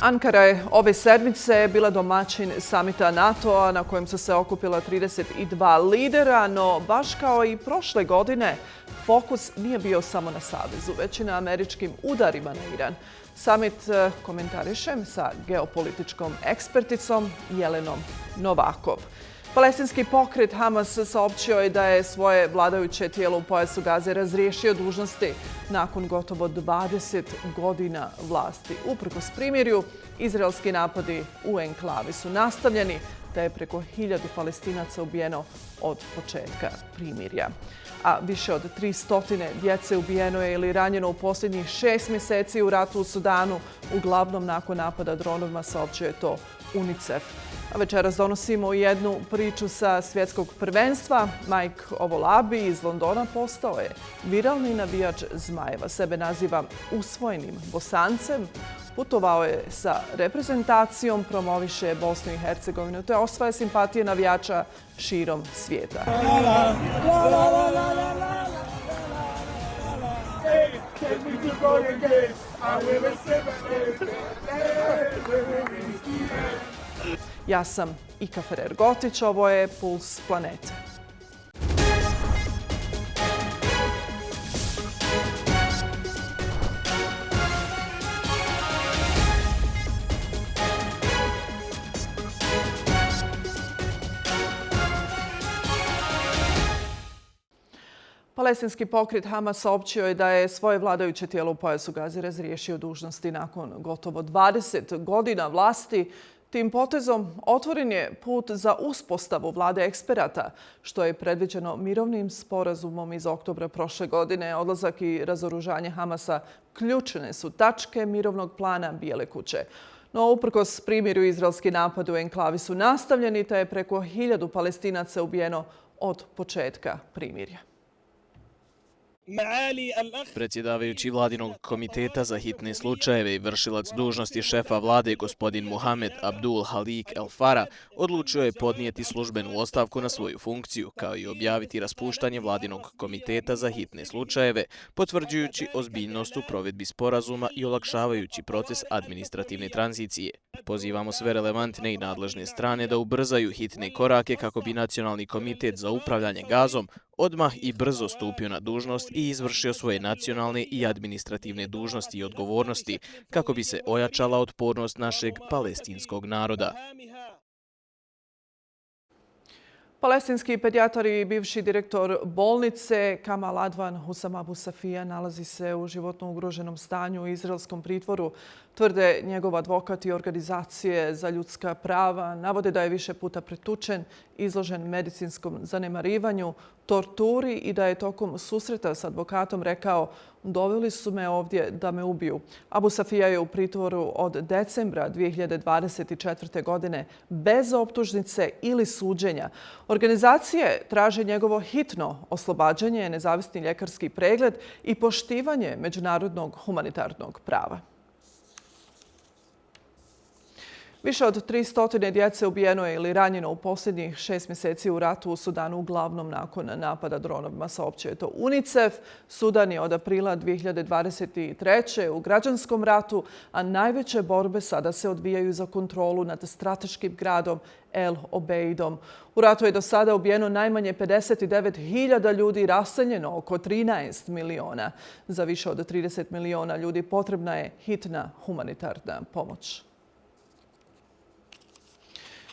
Ankara je ove sedmice bila domaćin samita NATO-a na kojem su se okupila 32 lidera, no baš kao i prošle godine fokus nije bio samo na savezu, već i na američkim udarima na Iran. Samit komentarišem sa geopolitičkom eksperticom Jelenom Novakov. Palestinski pokret Hamas saopćio je da je svoje vladajuće tijelo u pojasu Gaze razriješio dužnosti nakon gotovo 20 godina vlasti. Uprkos primirju, izraelski napadi u enklavi su nastavljeni, da je preko 1000 Palestinaca ubijeno od početka primirja. A više od 300 djece ubijeno je ili ranjeno u posljednjih 6 mjeseci u ratu u Sudanu, uglavnom nakon napada dronovima, saopćio je to UNICEF. A večeras donosimo jednu priču sa svjetskog prvenstva. Mike Ovolabi iz Londona postao je viralni navijač Zmajeva. Sebe naziva usvojenim Bosancem. Putovao je sa reprezentacijom, promoviše Bosnu i Hercegovinu, te osvaja simpatije navijača širom svijeta. Ja sam Ika Ferrer-Gotić, ovo je Puls Planete. Palestinski pokret Hamas saopćio je da je svoje vladajuće tijelo u pojasu Gaze razriješio dužnosti nakon gotovo 20 godina vlasti. Tim potezom otvoren je put za uspostavu vlade eksperata, što je predviđeno mirovnim sporazumom iz oktobra prošle godine. Odlazak i razoružanje Hamasa ključne su tačke mirovnog plana Bijele kuće. No, uprkos primirju, izraelski napad u enklavi su nastavljeni, te je preko 1000 Palestinaca ubijeno od početka primirja. Predsjedavajući vladinog komiteta za hitne slučajeve i vršilac dužnosti šefa vlade gospodin Mohamed Abdul Halik El Fara odlučio je podnijeti službenu ostavku na svoju funkciju, kao i objaviti raspuštanje vladinog komiteta za hitne slučajeve, potvrđujući ozbiljnost u provedbi sporazuma i olakšavajući proces administrativne tranzicije. Pozivamo sve relevantne i nadležne strane da ubrzaju hitne korake kako bi Nacionalni komitet za upravljanje gazom odmah i brzo stupio na dužnost i izvršio svoje nacionalne i administrativne dužnosti i odgovornosti kako bi se ojačala otpornost našeg palestinskog naroda. Palestinski pedijatar i bivši direktor bolnice Kamal Advan Husama Abu Safije nalazi se u životno ugroženom stanju u izraelskom pritvoru. Tvrde njegov advokat i organizacije za ljudska prava. Navode da je više puta pretučen, izložen medicinskom zanemarivanju, torturi i da je tokom susreta s advokatom rekao: "Doveli su me ovdje da me ubiju." Abu Safija je u pritvoru od decembra 2024. godine bez optužnice ili suđenja. Organizacije traže njegovo hitno oslobađanje, nezavisni ljekarski pregled i poštivanje međunarodnog humanitarnog prava. Više od 300 djece ubijeno je ili ranjeno u posljednjih 6 mjeseci u ratu u Sudanu, uglavnom nakon napada dronovima, saopćio je to UNICEF. Sudan je od aprila 2023. u građanskom ratu, a najveće borbe sada se odvijaju za kontrolu nad strateškim gradom El Obeidom. U ratu je do sada ubijeno najmanje 59.000 ljudi, raseljeno oko 13 miliona. Za više od 30 miliona ljudi potrebna je hitna humanitarna pomoć.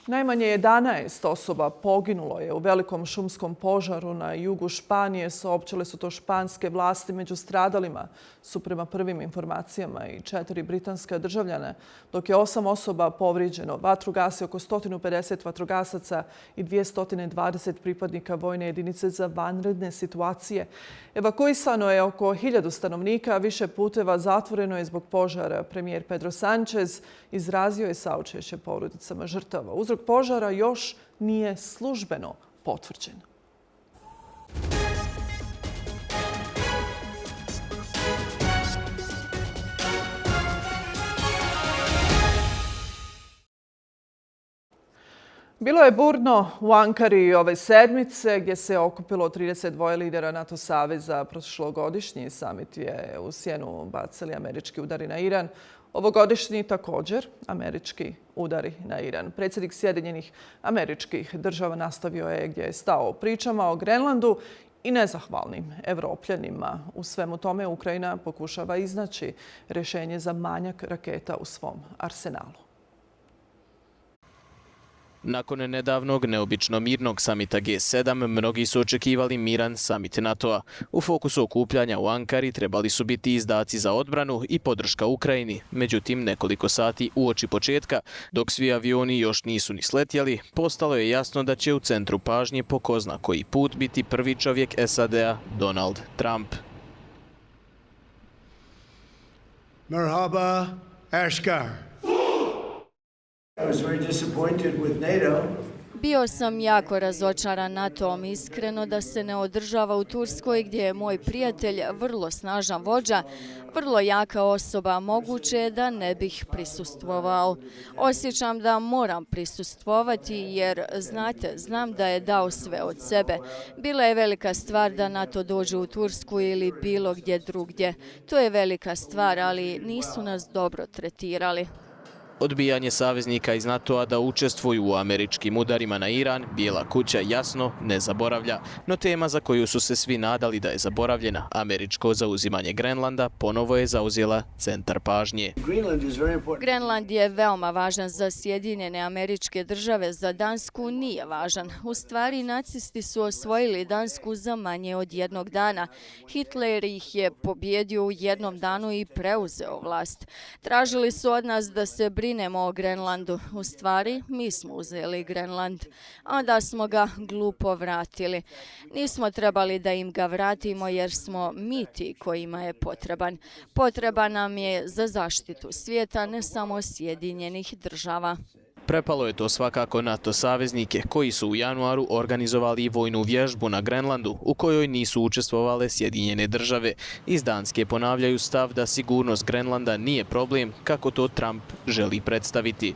Najmanje 11 osoba poginulo je u velikom šumskom požaru na jugu Španije. Saopćile su to španske vlasti. Među stradalima su prema prvim informacijama i 4 britanska državljana, dok je 8 osoba povrijeđeno. Vatru gasi oko 150 vatrogasaca i 220 pripadnika vojne jedinice za vanredne situacije. Evakuisano je oko 1000 stanovnika, više puteva zatvoreno je zbog požara. Premijer Pedro Sánchez izrazio je saučešće porodicama žrtava. Uzrok požara još nije službeno potvrđen. Bilo je burno u Ankari ove sedmice gdje se okupilo 32 lidera NATO saveza. Prošlogodišnji samit je u sjenu bacili američki udari na Iran. Ovogodišnji također američki udari na Iran. Predsjednik Sjedinjenih Američkih Država nastavio je gdje je stao pričama o Grenlandu i nezahvalnim Evropljanima. U svemu tome Ukrajina pokušava iznaći rješenje za manjak raketa u svom arsenalu. Nakon nedavnog neobično mirnog samita G7, mnogi su očekivali miran samit NATO-a. U fokusu okupljanja u Ankari trebali su biti izdaci za odbranu i podrška Ukrajini. Međutim, nekoliko sati uoči početka, dok svi avioni još nisu ni sletjeli, postalo je jasno da će u centru pažnje po ko zna koji put biti prvi čovjek SAD-a, Donald Trump. Merhaba, Ashkar. Bio sam jako razočaran NATO-om, iskreno da se ne održava u Turskoj gdje je moj prijatelj vrlo snažan vođa, vrlo jaka osoba, moguće je da ne bih prisustvovao. Osjećam da moram prisustvovati jer, znate, znam da je dao sve od sebe. Bila je velika stvar da NATO dođe u Tursku ili bilo gdje drugdje. To je velika stvar, ali nisu nas dobro tretirali. Odbijanje saveznika iz NATO-a da učestvuju u američkim udarima na Iran, Bijela kuća jasno ne zaboravlja. No tema za koju su se svi nadali da je zaboravljena, američko zauzimanje Grenlanda, ponovo je zauzela centar pažnje. Grenland je veoma važan za Sjedinjene Američke Države, za Dansku nije važan. U stvari, nacisti su osvojili Dansku za manje od jednog dana. Hitler ih je pobjedio u jednom danu i preuzeo vlast. Tražili su od nas da se brinemo o Grenlandu. U stvari, mi smo uzeli Grenland, a da smo ga glupo vratili. Nismo trebali da im ga vratimo jer smo mi ti kojima je potreban. Potreban nam je za zaštitu svijeta, ne samo Sjedinjenih Država. Prepalo je to svakako NATO saveznike koji su u januaru organizovali vojnu vježbu na Grenlandu u kojoj nisu učestvovale Sjedinjene Države. Iz Danske ponavljaju stav da sigurnost Grenlanda nije problem kako to Trump želi predstaviti.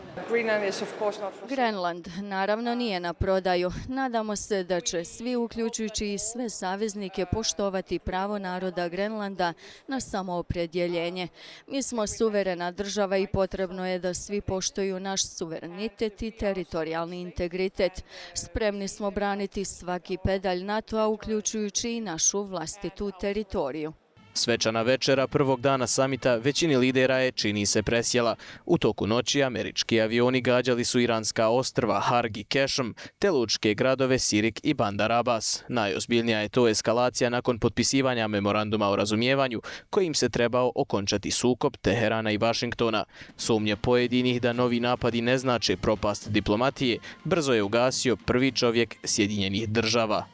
Grenland naravno nije na prodaju. Nadamo se da će svi, uključujući i sve saveznike, poštovati pravo naroda Grenlanda na samoopredjeljenje. Mi smo suverena država i potrebno je da svi poštuju naš suverenitet i teritorijalni integritet. Spremni smo braniti svaki pedalj NATO-a, uključujući i našu vlastitu teritoriju. Svečana večera prvog dana samita većini lidera je, čini se, presjela. U toku noći američki avioni gađali su iranska ostrva Harg i Kešm, te lučke gradove Sirik i Bandar Abbas. Najozbiljnija je to eskalacija nakon potpisivanja memoranduma o razumijevanju, kojim se trebao okončati sukob Teherana i Vašingtona. Sumnje pojedinih da novi napadi ne znače propast diplomatije brzo je ugasio prvi čovjek Sjedinjenih Država.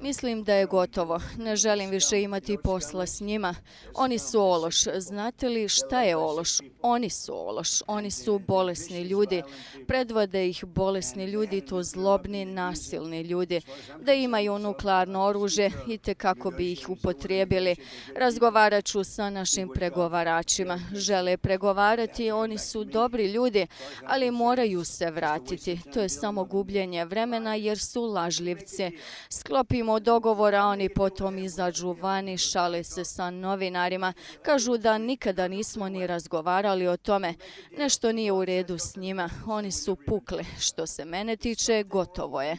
Mislim da je gotovo. Ne želim više imati posla s njima. Oni su ološ. Znate li šta je ološ? Oni su ološ. Oni su bolesni ljudi. Predvode ih bolesni ljudi, to zlobni, nasilni ljudi. Da imaju nuklearno oružje i te kako bi ih upotrijebili. Razgovarat ću sa našim pregovaračima. Žele pregovarati, oni su dobri ljudi, ali moraju se vratiti. To je samo gubljenje vremena jer su lažljivci. Sklopimo dogovora, oni potom izađu vani, šale se sa novinarima, kažu da nikada nismo ni razgovarali o tome. Nešto nije u redu s njima, oni su pukli. Što se mene tiče, gotovo je.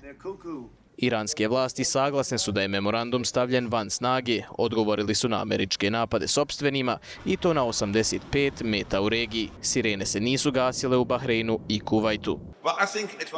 Iranske vlasti saglasne su da je memorandum stavljen van snage, odgovorili su na američke napade sopstvenima i to na 85 meta u regiji. Sirene se nisu gasile u Bahreinu i Kuvajtu.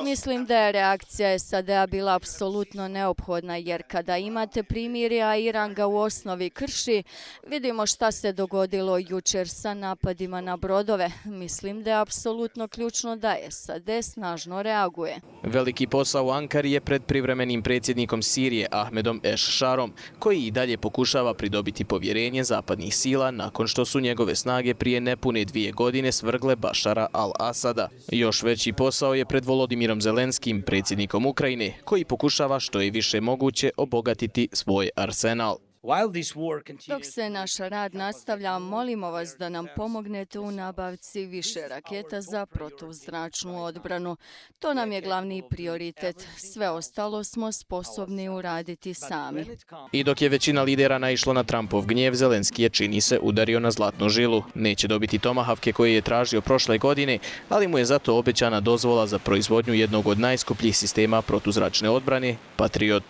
Mislim da je reakcija SAD-a bila apsolutno neophodna jer kada imate primirje, a Iran ga u osnovi krši, vidimo šta se dogodilo jučer sa napadima na brodove. Mislim da je apsolutno ključno da SAD snažno reaguje. Veliki posao u Ankari je pred privremenim predsjednikom Sirije Ahmedom Eš-Šarom, koji i dalje pokušava pridobiti povjerenje zapadnih sila nakon što su njegove snage prije nepune 2 godine svrgle Bašara al-Asada. Još veći posao je pred Volodimirom Zelenskim, predsjednikom Ukrajine, koji pokušava što je više moguće obogatiti svoj arsenal. Dok se naš rad nastavlja, molimo vas da nam pomognete u nabavci više raketa za protuzračnu odbranu. To nam je glavni prioritet. Sve ostalo smo sposobni uraditi sami. I dok je većina lidera naišlo na Trumpov gnjev, Zelenski je, čini se, udario na zlatnu žilu. Neće dobiti tomahavke koje je tražio prošle godine, ali mu je zato obećana dozvola za proizvodnju jednog od najskupljih sistema protuzračne odbrane, Patriot.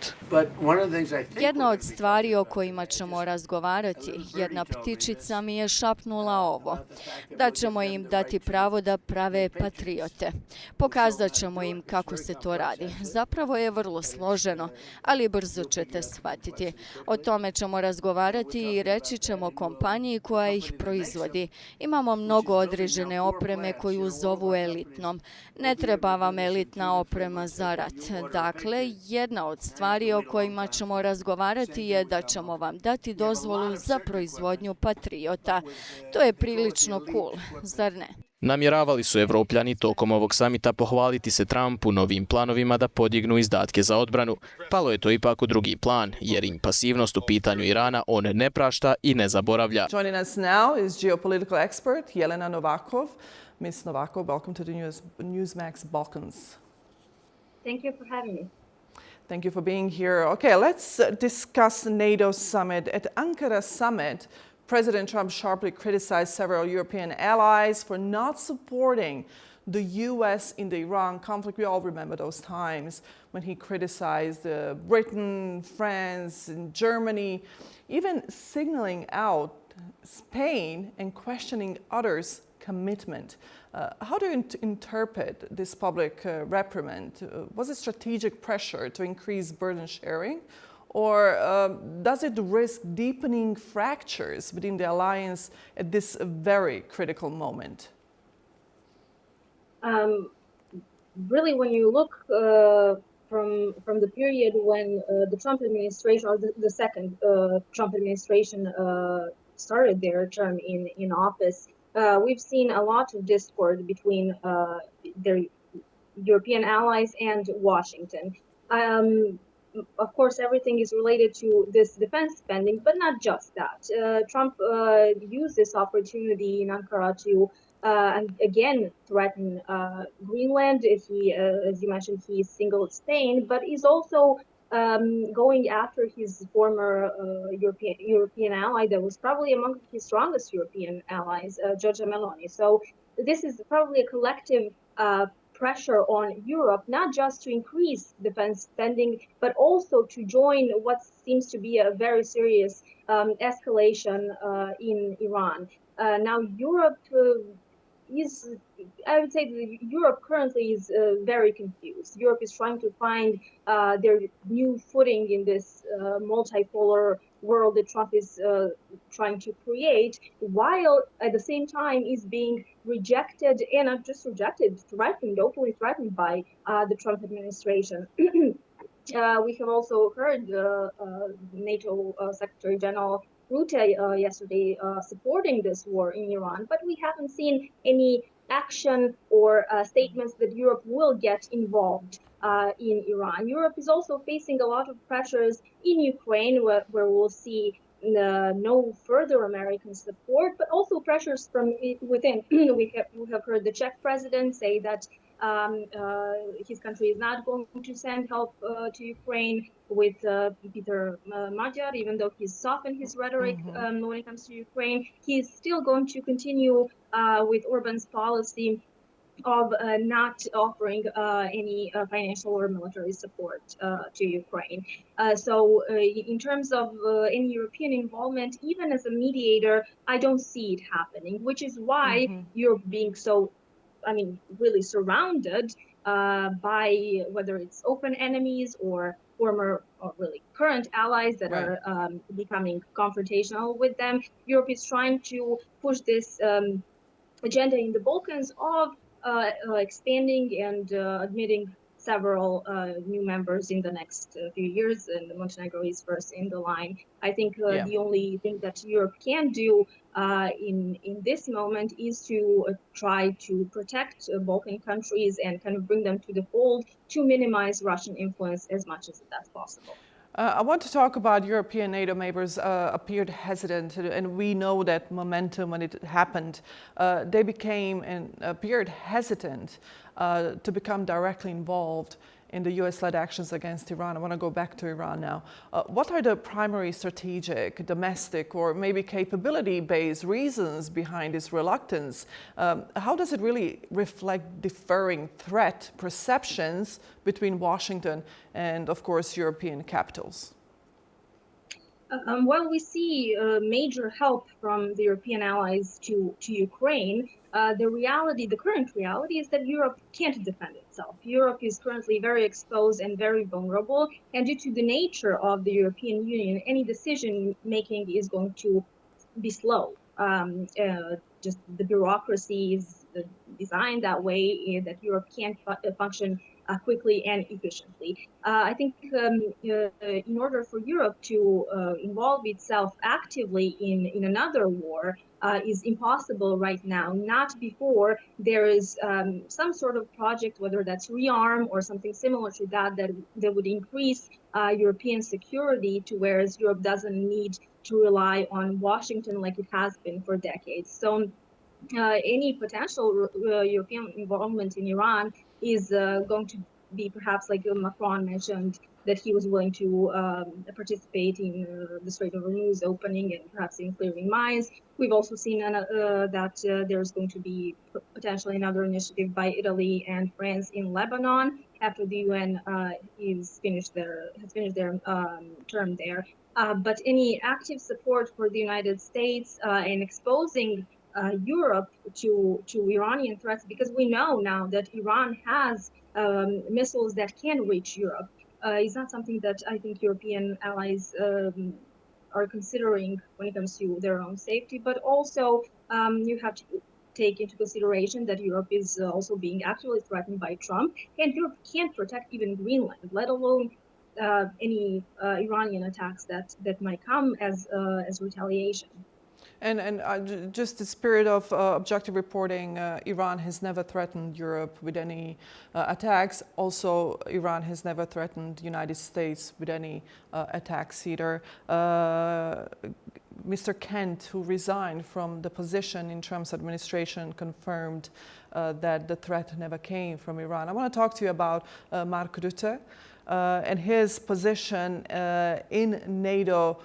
Jedna od stvari o kojima ćemo razgovarati, jedna ptičica mi je šapnula ovo, da ćemo im dati pravo da prave patriote. Pokazat ćemo im kako se to radi. Zapravo je vrlo složeno, ali brzo ćete shvatiti. O tome ćemo razgovarati i reći ćemo kompaniji koja ih proizvodi. Imamo mnogo određene opreme koju zovu elitnom. Ne treba vam elitna oprema za rat. Dakle, jedna od stvari o kojima ćemo razgovarati je da ćemo vam dati dozvolu za proizvodnju patriota. To je prilično cool, zar ne? Namjeravali su Evropljani tokom ovog samita pohvaliti se Trumpu novim planovima da podignu izdatke za odbranu. Palo je to ipak u drugi plan, jer im pasivnost u pitanju Irana on ne prašta i ne zaboravlja. Joining us now is geopolitical expert Jelena Novakov. Ms. Novakov, welcome to the Newsmax Balkans. Thank you for having me. Thank you for being here. Okay, let's discuss NATO summit. At Ankara summit, President Trump sharply criticized several European allies for not supporting the U.S. in the Iran conflict. We all remember those times when he criticized Britain, France, and Germany, even signaling out Spain and questioning others' commitment. How do you interpret this public reprimand? Was it strategic pressure to increase burden sharing? Or does it risk deepening fractures within the alliance at this very critical moment? Really, when you look from the period when the Trump administration, or the second Trump administration started their term in office, we've seen a lot of discord between their European allies and Washington. Of course, everything is related to this defense spending, but not just that. Trump used this opportunity in Ankara to again threaten Greenland. He, as you mentioned, he singled Spain, but he's also going after his former European ally that was probably among his strongest European allies, Giorgia Meloni. So this is probably a collective pressure on Europe, not just to increase defense spending, but also to join what seems to be a very serious escalation in Iran. Now, Europe is, I would say that Europe currently is very confused. Europe is trying to find their new footing in this multipolar world that Trump is trying to create, while at the same time is being rejected, and not just rejected, threatened, openly threatened by the Trump administration. We have also heard NATO Secretary General Rutte yesterday supporting this war in Iran, but we haven't seen any action or statements that Europe will get involved in Iran. Europe is also facing a lot of pressures in Ukraine, where we'll see no further American support, but also pressures from within. We have heard the Czech president say that his country is not going to send help to Ukraine with Peter Magyar, even though he's softened his rhetoric when it comes to Ukraine. He's still going to continue with Orban's policy of not offering any financial or military support to Ukraine. So in terms of any European involvement, even as a mediator, I don't see it happening, which is why Europe being so, really surrounded by whether it's open enemies or former or really current allies that are becoming confrontational with them. Europe is trying to push this agenda in the Balkans of expanding and admitting several new members in the next few years, and Montenegro is first in the line. I think the only thing that Europe can do in this moment is to try to protect Balkan countries and kind of bring them to the fold to minimize Russian influence as much as that's possible. I want to talk about European NATO members appeared hesitant, and we know that momentum when it happened. They became and appeared hesitant to become directly involved in the US-led actions against Iran. I want to go back to Iran now. What are the primary strategic, domestic, or maybe capability-based reasons behind this reluctance? How does it really reflect differing threat perceptions between Washington and, of course, European capitals? Well, we see major help from the European allies to Ukraine. The current reality is that Europe can't defend itself. Europe is currently very exposed and very vulnerable, and due to the nature of the European Union, any decision making is going to be slow. Just the bureaucracy is designed that way that Europe can't function quickly and efficiently. I think in order for Europe to involve itself actively in another war is impossible right now, not before there is some sort of project, whether that's rearm or something similar to that would increase European security to whereas Europe doesn't need to rely on Washington like it has been for decades. So any potential European involvement in Iran is going to be perhaps like Macron mentioned, that he was willing to participate in the Strait of Hormuz opening and perhaps in clearing mines. We've also seen that there's going to be potentially another initiative by Italy and France in Lebanon after the UN has finished their term there. But any active support for the United States in exposing Europe to Iranian threats, because we know now that Iran has missiles that can reach Europe, is not something that I think European allies are considering when it comes to their own safety. But also you have to take into consideration that Europe is also being actually threatened by Trump, and Europe can't protect even Greenland, let alone any Iranian attacks that might come as retaliation. And just the spirit of objective reporting, Iran has never threatened Europe with any attacks. Also, Iran has never threatened the United States with any attacks either. Mr. Kent, who resigned from the position in Trump's administration, confirmed that the threat never came from Iran. I want to talk to you about Mark Rutte and his position in NATO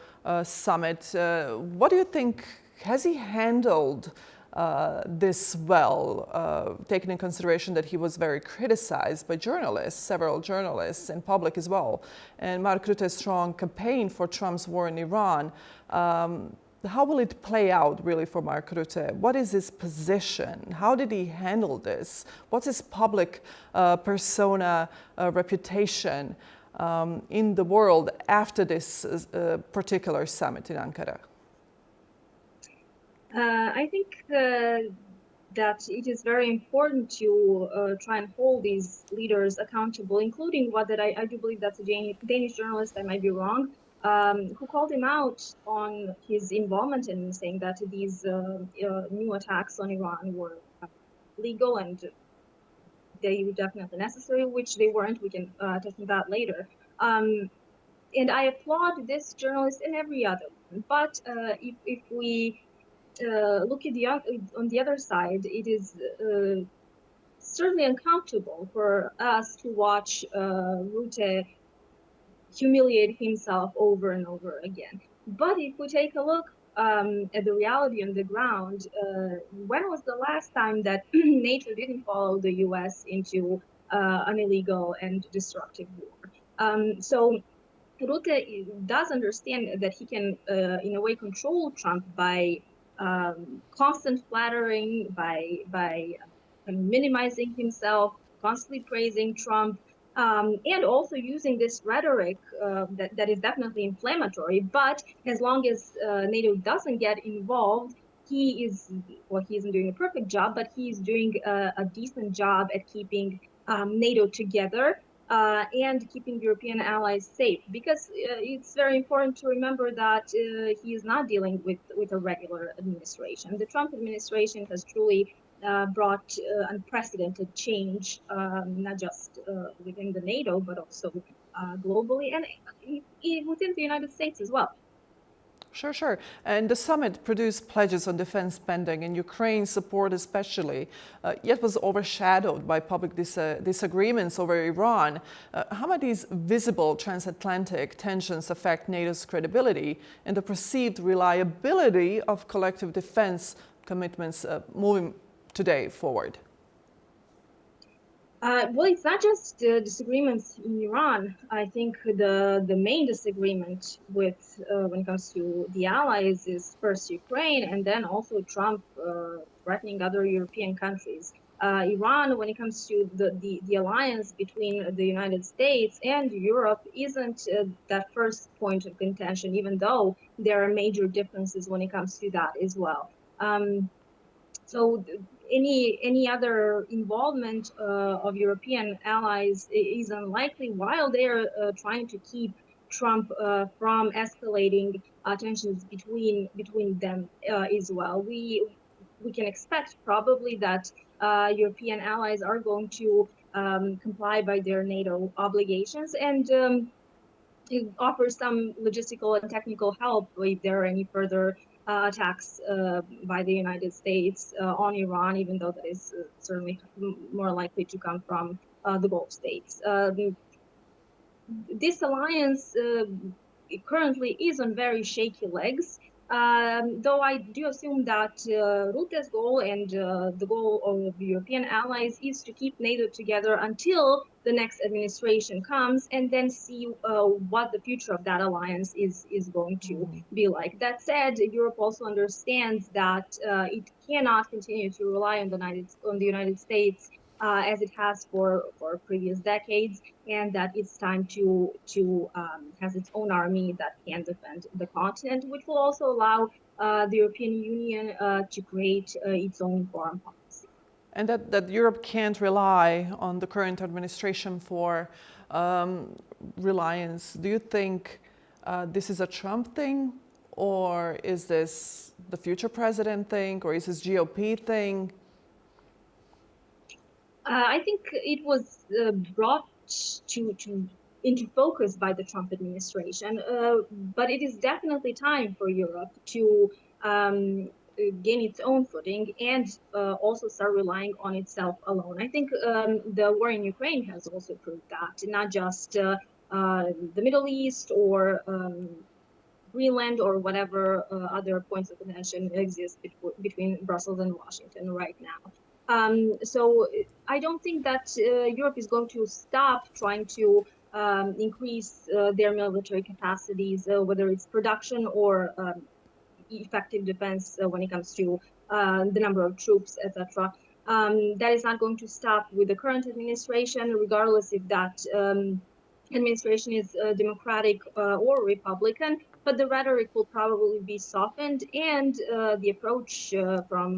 summit. What do you think? Has he handled this well, taking in consideration that he was very criticized by journalists, several journalists, and public as well? And Mark Rutte's strong campaign for Trump's war in Iran. How will it play out really for Mark Rutte? What is his position? How did he handle this? What's his public persona reputation in the world after this particular summit in Ankara? I think that it is very important to try and hold these leaders accountable, including I do believe that's a Danish journalist, I might be wrong, who called him out on his involvement in saying that these new attacks on Iran were legal and they were definitely necessary, which they weren't. We can touch on that later. And I applaud this journalist and every other one. But if we look at on the other side, it is certainly uncomfortable for us to watch Rutte humiliate himself over and over again. But if we take a look at the reality on the ground, when was the last time that NATO didn't follow the US into an illegal and destructive war? So Rutte does understand that he can, in a way, control Trump by constant flattering, by minimizing himself, constantly praising Trump, and also using this rhetoric that is definitely inflammatory. But as long as NATO doesn't get involved, he isn't doing a perfect job, but he's doing a decent job at keeping NATO together and keeping European allies safe. Because it's very important to remember that he is not dealing with a regular administration. The Trump administration has truly brought unprecedented change, not just within the NATO, but also globally and within the United States as well. Sure, sure. And the summit produced pledges on defense spending and Ukraine support especially, yet was overshadowed by public disagreements over Iran. How might these visible transatlantic tensions affect NATO's credibility and the perceived reliability of collective defense commitments moving today forward? Well, it's not just disagreements in Iran. I think the main disagreement with when it comes to the allies is first Ukraine and then also Trump threatening other European countries. Iran, when it comes to the alliance between the United States and Europe, isn't that first point of contention, even though there are major differences when it comes to that as well. So any other involvement of European allies is unlikely while they're trying to keep Trump from escalating tensions between them as well. We can expect probably that European allies are going to comply by their NATO obligations and offer some logistical and technical help if there are any further attacks by the United States on Iran, even though that is certainly more likely to come from the Gulf states. This alliance currently is on very shaky legs, though I do assume that Rutte's goal and the goal of European allies is to keep NATO together until the next administration comes and then see what the future of that alliance is going to be like. That said, Europe also understands that it cannot continue to rely on the United States as it has for previous decades, and that it's time to has its own army that can defend the continent, which will also allow the European Union to create its own foreign policy. And that Europe can't rely on the current administration for reliance. Do you think this is a Trump thing, or is this the future president thing, or is this GOP thing? I think it was brought into focus by the Trump administration, but it is definitely time for Europe to gain its own footing and also start relying on itself alone. I think the war in Ukraine has also proved that, not just the Middle East or Greenland or whatever other points of contention exist between Brussels and Washington right now. So I don't think that Europe is going to stop trying to increase their military capacities, whether it's production or effective defense when it comes to the number of troops, etc. That is not going to stop with the current administration, regardless if that administration is Democratic or Republican. But the rhetoric will probably be softened, and the approach from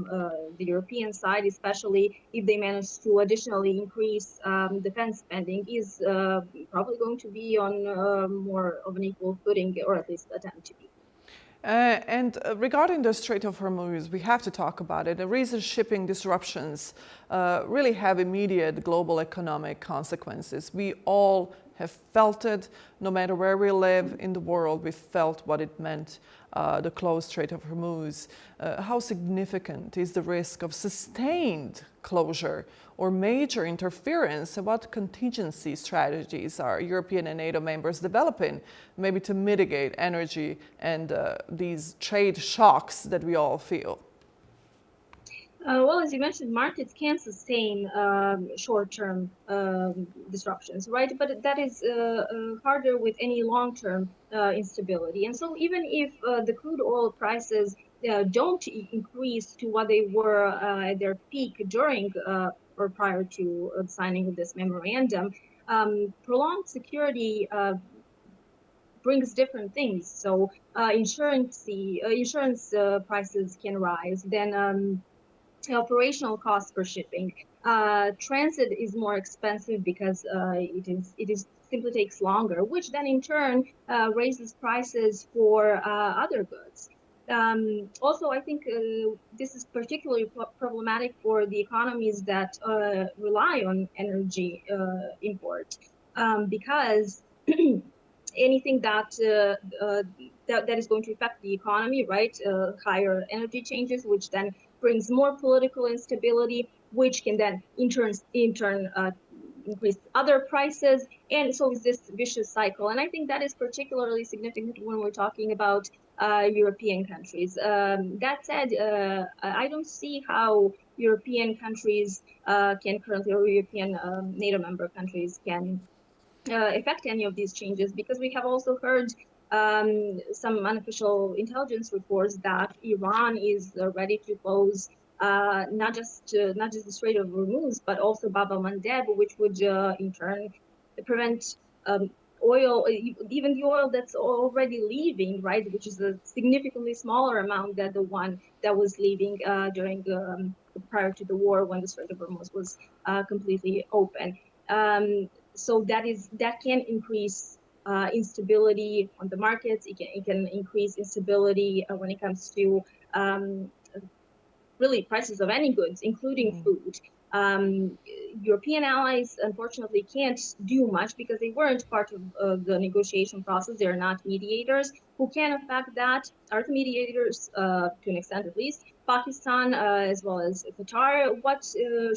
the European side, especially if they manage to additionally increase defense spending, is probably going to be on more of an equal footing, or at least attempt to be. And regarding the Strait of Hormuz, we have to talk about it. The recent shipping disruptions really have immediate global economic consequences. We all have felt it. No matter where we live in the world, we felt what it meant, the closed Strait of Hormuz. How significant is the risk of sustained closure or major interference, and what contingency strategies are European and NATO members developing, maybe to mitigate energy and these trade shocks that we all feel? Well, as you mentioned, markets can sustain short-term disruptions, right? But that is harder with any long-term instability. And so even if the crude oil prices don't increase to what they were at their peak during or prior to the signing of this memorandum, prolonged security brings different things. So insurance prices can rise. Then operational costs for shipping. Transit is more expensive because it simply takes longer, which then in turn raises prices for other goods. Also, I think this is particularly problematic for the economies that rely on energy import, because anything that is going to affect the economy, right? Higher energy changes, which then brings more political instability, which can then in turn increase other prices, and so is this vicious cycle. And I think that is particularly significant when we're talking about European countries. That said, I don't see how European countries can currently, or European NATO member countries can affect any of these changes, because we have also heard some unofficial intelligence reports that Iran is ready to close not just the Strait of Hormuz, but also Bab el-Mandeb, which would in turn prevent oil, even the oil that's already leaving, right, which is a significantly smaller amount than the one that was leaving during prior to the war, when the Strait of Hormuz was completely open. So that can increase instability on the markets. It can increase instability when it comes to really prices of any goods, including food. European allies, unfortunately, can't do much because they weren't part of the negotiation process. They're not mediators. Who can affect that are the mediators, to an extent at least, Pakistan, as well as Qatar. What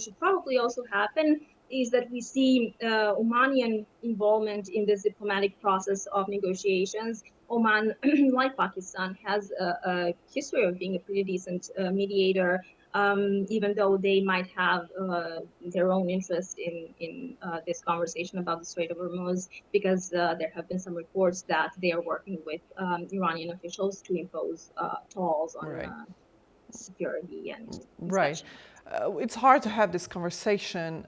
should probably also happen is that we see Omanian involvement in this diplomatic process of negotiations. Oman, like Pakistan, has a history of being a pretty decent mediator, even though they might have their own interest in this conversation about the Strait of Hormuz, because there have been some reports that they are working with Iranian officials to impose tolls on security and right. It's hard to have this conversation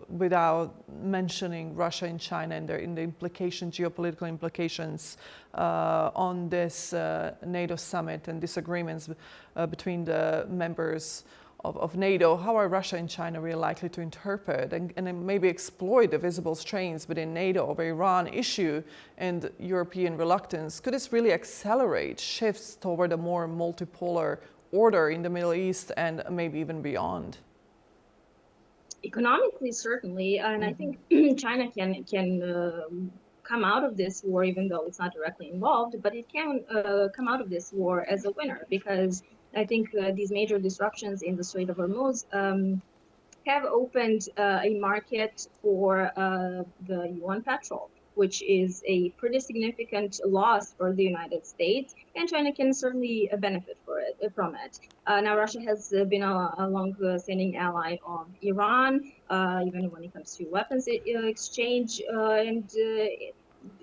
without mentioning Russia and China and the implications, geopolitical implications on this NATO summit and disagreements between the members of NATO. How are Russia and China really likely to interpret and maybe exploit the visible strains within NATO over Iran issue and European reluctance? Could this really accelerate shifts toward a more multipolar order in the Middle East and maybe even beyond? Economically, certainly, and I think China can come out of this war, even though it's not directly involved, but it can come out of this war as a winner, because I think these major disruptions in the Strait of Hormuz have opened a market for the yuan petrol, which is a pretty significant loss for the United States, and China can certainly benefit from it. Now, Russia has been a long-standing ally of Iran, even when it comes to weapons exchange, and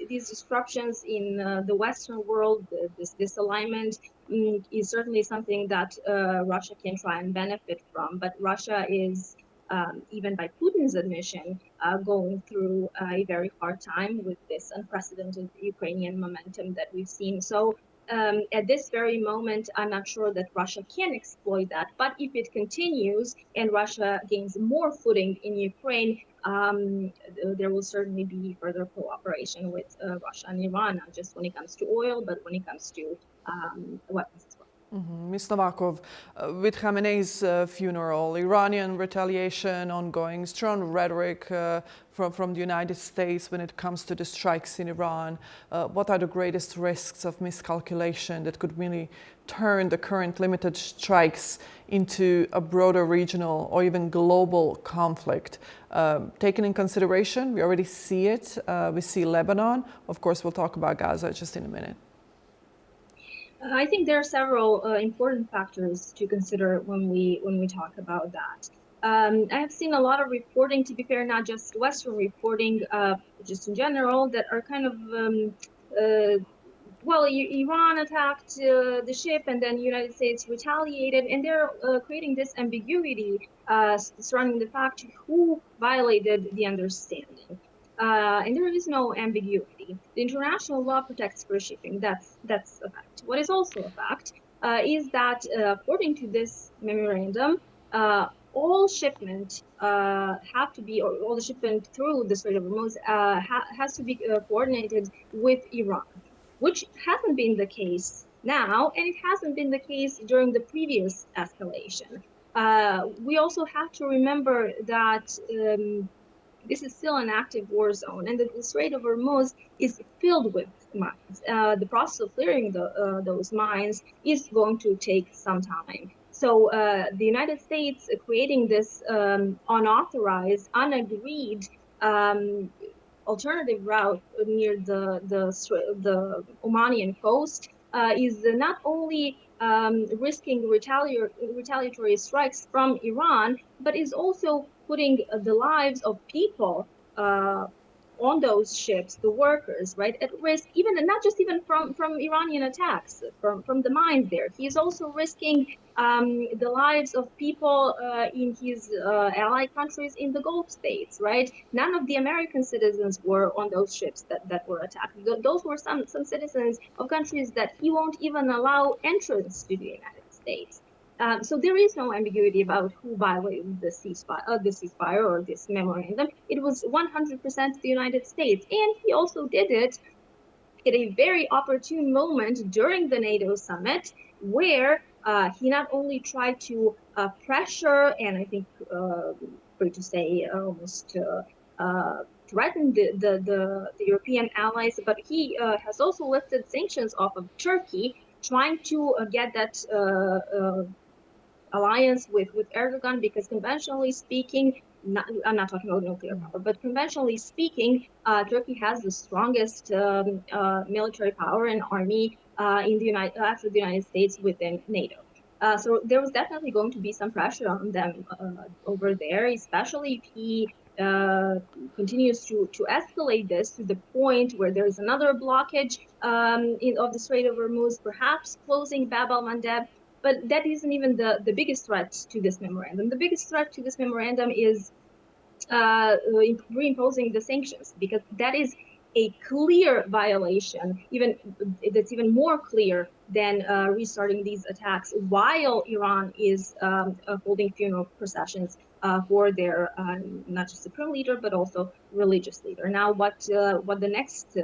these disruptions in the Western world, this alignment is certainly something that Russia can try and benefit from. But Russia is, even by Putin's admission, going through a very hard time with this unprecedented Ukrainian momentum that we've seen. So at this very moment, I'm not sure that Russia can exploit that. But if it continues and Russia gains more footing in Ukraine, there will certainly be further cooperation with Russia and Iran, not just when it comes to oil, but when it comes to weapons as well. Ms. Novakov, with Khamenei's funeral, Iranian retaliation ongoing, strong rhetoric from the United States when it comes to the strikes in Iran, what are the greatest risks of miscalculation that could really turn the current limited strikes into a broader regional or even global conflict? Taken in consideration, we already see it. We see Lebanon. Of course, we'll talk about Gaza just in a minute. I think there are several important factors to consider when we talk about that. I have seen a lot of reporting, to be fair, not just Western reporting, just in general, that are kind of, well, Iran attacked the ship and then the United States retaliated, and they're creating this ambiguity surrounding the fact who violated the understanding. And there is no ambiguity. The international law protects free shipping. That's a fact. What is also a fact is that, according to this memorandum, all shipment have to be, or all the shipment through the Strait of Hormuz has to be coordinated with Iran, which hasn't been the case now, and it hasn't been the case during the previous escalation. We also have to remember that this is still an active war zone, and the Strait of Hormuz is filled with mines. The process of clearing those mines is going to take some time. So the United States creating this unauthorized, unagreed alternative route near the Omanian coast is not only risking retaliatory strikes from Iran, but is also putting the lives of people on those ships, the workers, right, at risk, even not just even from Iranian attacks, from the mines there. He is also risking the lives of people in his ally countries in the Gulf states, right? None of the American citizens were on those ships that were attacked. Those were some citizens of countries that he won't even allow entrance to the United States. So there is no ambiguity about who violated the ceasefire or this memorandum. It was 100% the United States, and he also did it at a very opportune moment during the NATO summit, where he not only tried to pressure and I think, free to say, almost threaten the European allies, but he has also lifted sanctions off of Turkey, trying to get that alliance with Erdogan, because conventionally speaking, I'm not talking about nuclear power, but conventionally speaking, Turkey has the strongest military power and army after the United States within NATO. So there was definitely going to be some pressure on them over there, especially if he continues to escalate this to the point where there is another blockage of the Strait of Hormuz, perhaps closing Bab al-Mandeb. But that isn't even the biggest threat to this memorandum. The biggest threat to this memorandum is reimposing the sanctions, because that is a clear violation, that's even more clear than restarting these attacks while Iran is holding funeral processions for their not just supreme leader, but also religious leader. Now, what the next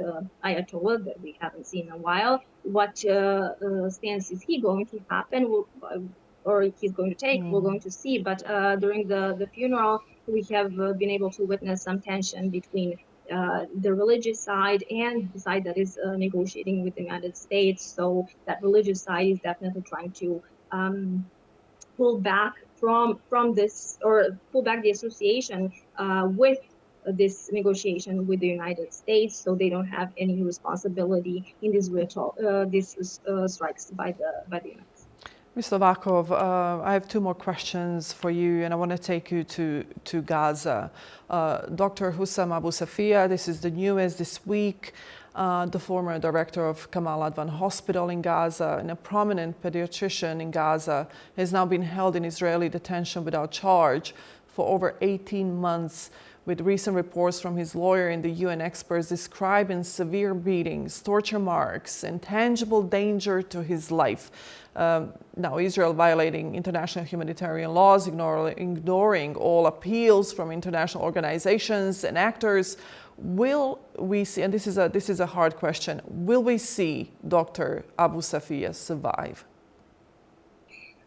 Ayatollah that we haven't seen in a while, what stance is he going to happen, or he's going to take, we're going to see. But during the funeral, we have been able to witness some tension between the religious side and the side that is negotiating with the United States. So that religious side is definitely trying to pull back from this, or pull back the association with this negotiation with the United States, so they don't have any responsibility in this strikes by the United States. Ms. Novakov, I have two more questions for you, and I want to take you to Gaza. Dr. Husama Abu Safije, this is the newest this week, the former director of Kamal Adwan Hospital in Gaza and a prominent pediatrician in Gaza, has now been held in Israeli detention without charge for over 18 months, with recent reports from his lawyer and the UN experts describing severe beatings, torture marks, and tangible danger to his life. Now, Israel violating international humanitarian laws, ignoring all appeals from international organizations and actors. Will we see, and this is a hard question, will we see Dr. Abu Safije survive?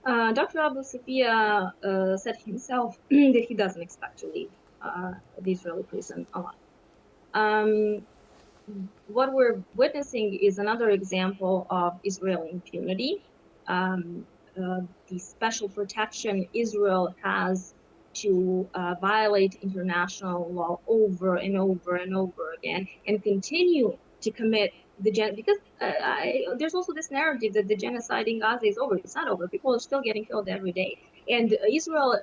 Dr. Abu Safije said himself that he doesn't expect to leave the Israeli prison alive. What we're witnessing is another example of Israeli impunity. The special protection Israel has to violate international law over and over and over again, and continue to commit because there's also this narrative that the genocide in Gaza is over. It's not over. People are still getting killed every day, and Israel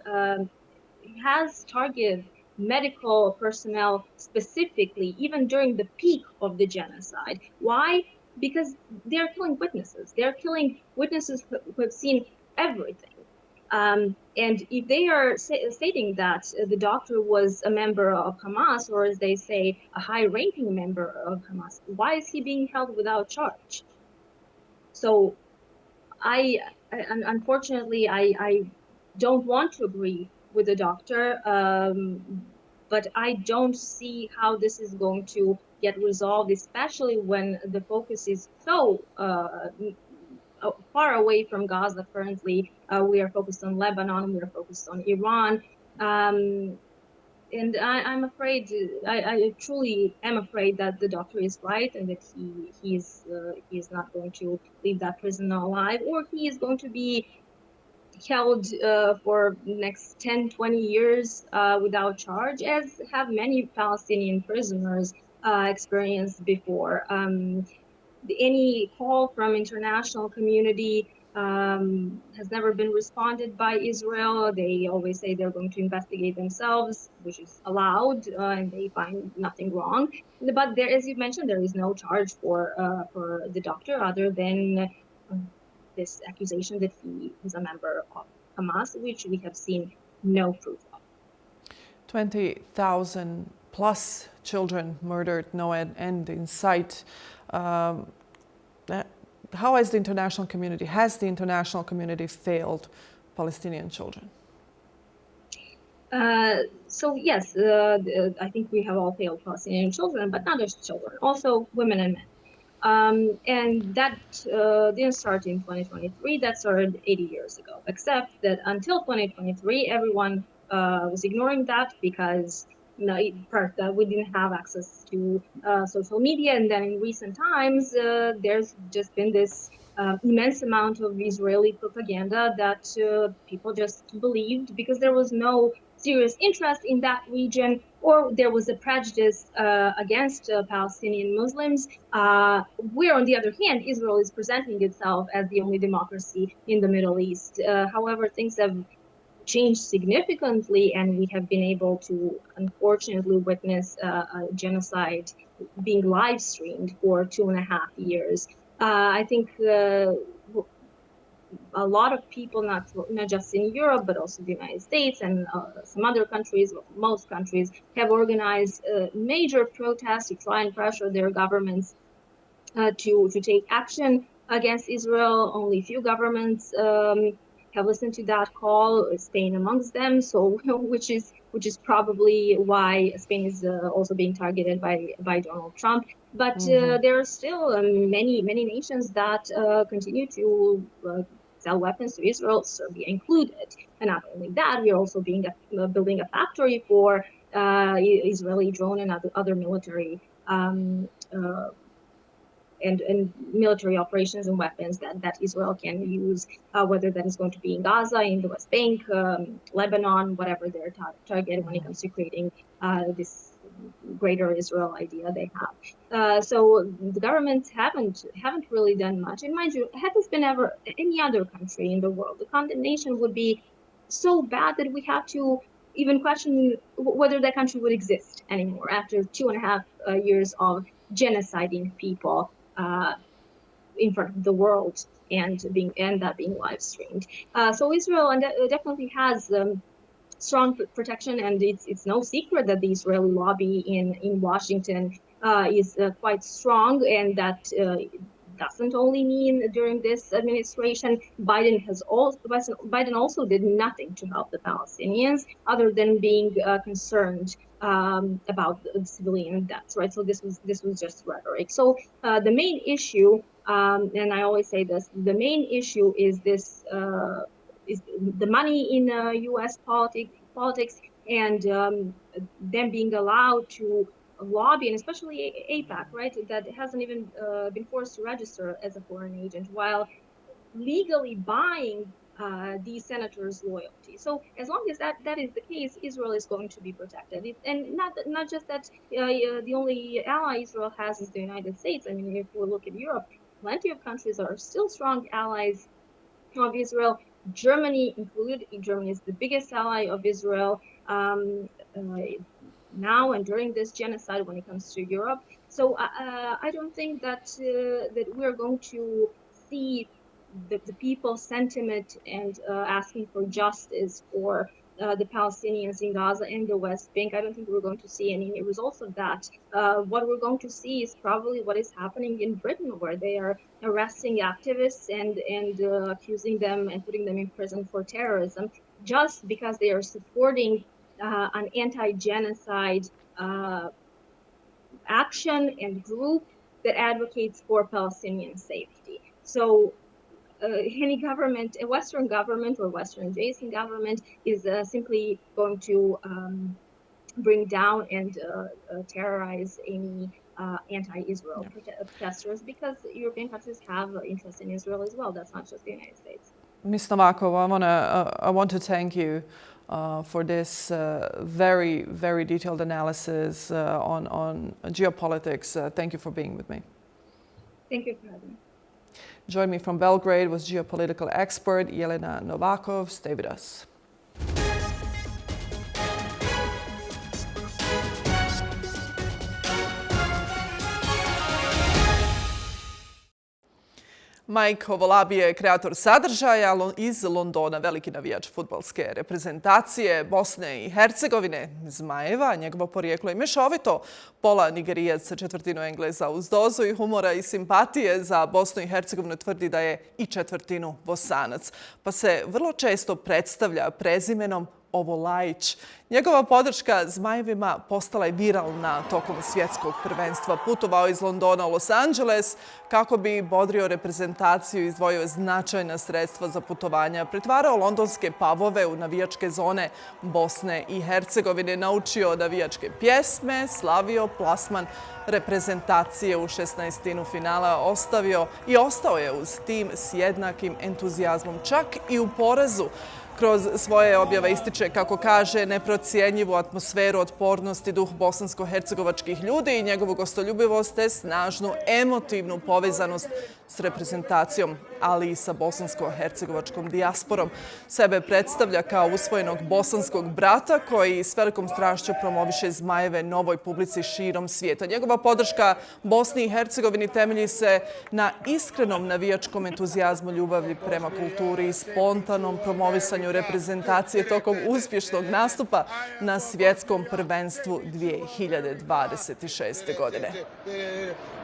has targeted medical personnel specifically, even during the peak of the genocide. Why? Because they're killing witnesses. They're killing witnesses who have seen everything. And if they are stating that the doctor was a member of Hamas, or as they say, a high-ranking member of Hamas, why is he being held without charge? So unfortunately, I don't want to agree with the doctor, but I don't see how this is going to get resolved, especially when the focus is so far away from Gaza currently. We are focused on Lebanon, we are focused on Iran. And I'm afraid, I truly am afraid that the doctor is right and that he's not going to leave that prison alive, or he is going to be held for next 10, 20 years without charge, as have many Palestinian prisoners experienced before. Any call from international community has never been responded by Israel. They always say they're going to investigate themselves, which is allowed, and they find nothing wrong. But there, as you mentioned, there is no charge for the doctor other than this accusation that he is a member of Hamas, which we have seen no proof of. 20,000 plus children murdered, no end in sight. How has the international community failed Palestinian children? So yes, I think we have all failed Palestinian children, but not just children, also women and men. And that didn't start in 2023, that started 80 years ago, except that until 2023, everyone was ignoring that because first, we didn't have access to social media, and then in recent times, there's just been this immense amount of Israeli propaganda that people just believed because there was no serious interest in that region, or there was a prejudice against Palestinian Muslims. Where, on the other hand, Israel is presenting itself as the only democracy in the Middle East. However, things have changed significantly, and we have been able to unfortunately witness a genocide being live streamed for 2.5 years. I think a lot of people, not just in Europe, but also the United States and some other countries, most countries, have organized major protests to try and pressure their governments to take action against Israel. Only few governments have listened to that call, Spain amongst them. So, which is probably why Spain is also being targeted by Donald Trump. But there are still many nations that continue to sell weapons to Israel, Serbia included. And not only that, we are also building a factory for Israeli drone and other military and military operations and weapons that Israel can use, whether that is going to be in Gaza, in the West Bank, Lebanon, whatever their target when it comes to creating this greater Israel idea they have. So the governments haven't really done much. And mind you, had this been ever any other country in the world, the condemnation would be so bad that we have to even question whether that country would exist anymore after 2.5 years of genociding people in front of the world and that being live streamed. So Israel definitely has strong protection, and it's no secret that the Israeli lobby in Washington is quite strong, and that doesn't only mean during this administration. Biden also did nothing to help the Palestinians other than being concerned about the civilian deaths, right? So this was just rhetoric. So the main issue, and I always say this, the main issue is this is the money in U.S. politics and them being allowed to lobby, and especially AIPAC, right, that hasn't even been forced to register as a foreign agent, while legally buying these senators' loyalty. So as long as that is the case, Israel is going to be protected. And not just that the only ally Israel has is the United States. I mean, if we look at Europe, plenty of countries are still strong allies of Israel. Germany included. Germany is the biggest ally of Israel now and during this genocide when it comes to Europe. So I don't think that we're going to see the people's sentiment and asking for justice for the Palestinians in Gaza and the West Bank. I don't think we're going to see any results of that. What we're going to see is probably what is happening in Britain, where they are arresting activists and accusing them and putting them in prison for terrorism just because they are supporting an anti-genocide action and group that advocates for Palestinian safety. So any government, a Western government or Western adjacent government, is simply going to bring down and terrorize any anti-Israel protesters, because European countries have interest in Israel as well. That's not just the United States. Ms. Novakov, I want to thank you for this very, very detailed analysis on geopolitics. Thank you for being with me. Thank you for having me. Join me from Belgrade was geopolitical expert Jelena Novakov. Stay with us. Mike Ovolabi je kreator sadržaja iz Londona, veliki navijač fudbalske reprezentacije Bosne i Hercegovine, Zmajeva. Njegovo porijeklo je mješovito, pola Nigerijac, četvrtinu Engleza. Uz dozu i humora i simpatije za Bosnu i Hercegovinu tvrdi da je i četvrtinu Bosanac, pa se vrlo često predstavlja prezimenom Ovolajić. Njegova podrška Zmajevima postala je viralna tokom svjetskog prvenstva. Putovao iz Londona u Los Anđeles kako bi bodrio reprezentaciju i izdvojio značajna sredstva za putovanja. Pretvarao londonske pubove u navijačke zone Bosne i Hercegovine. Naučio navijačke pjesme, slavio plasman reprezentacije u 16. finala. Ostao je uz tim s jednakim entuzijazmom, čak i u porazu. Kroz svoje objave ističe, kako kaže, neprocjenjivu atmosferu, otpornost i duh bosansko-hercegovačkih ljudi i njegovu gostoljubivost te snažnu emotivnu povezanost s reprezentacijom, ali i sa bosansko-hercegovačkom dijasporom. Sebe predstavlja kao usvojenog bosanskog brata koji s velikom strašću promoviše Zmajeve novoj publici širom svijeta. Njegova podrška Bosni i Hercegovini temelji se na iskrenom navijačkom entuzijazmu, ljubavi prema kulturi i spontanom promovisanju reprezentacije tokom uspješnog nastupa na svjetskom prvenstvu 2026. godine.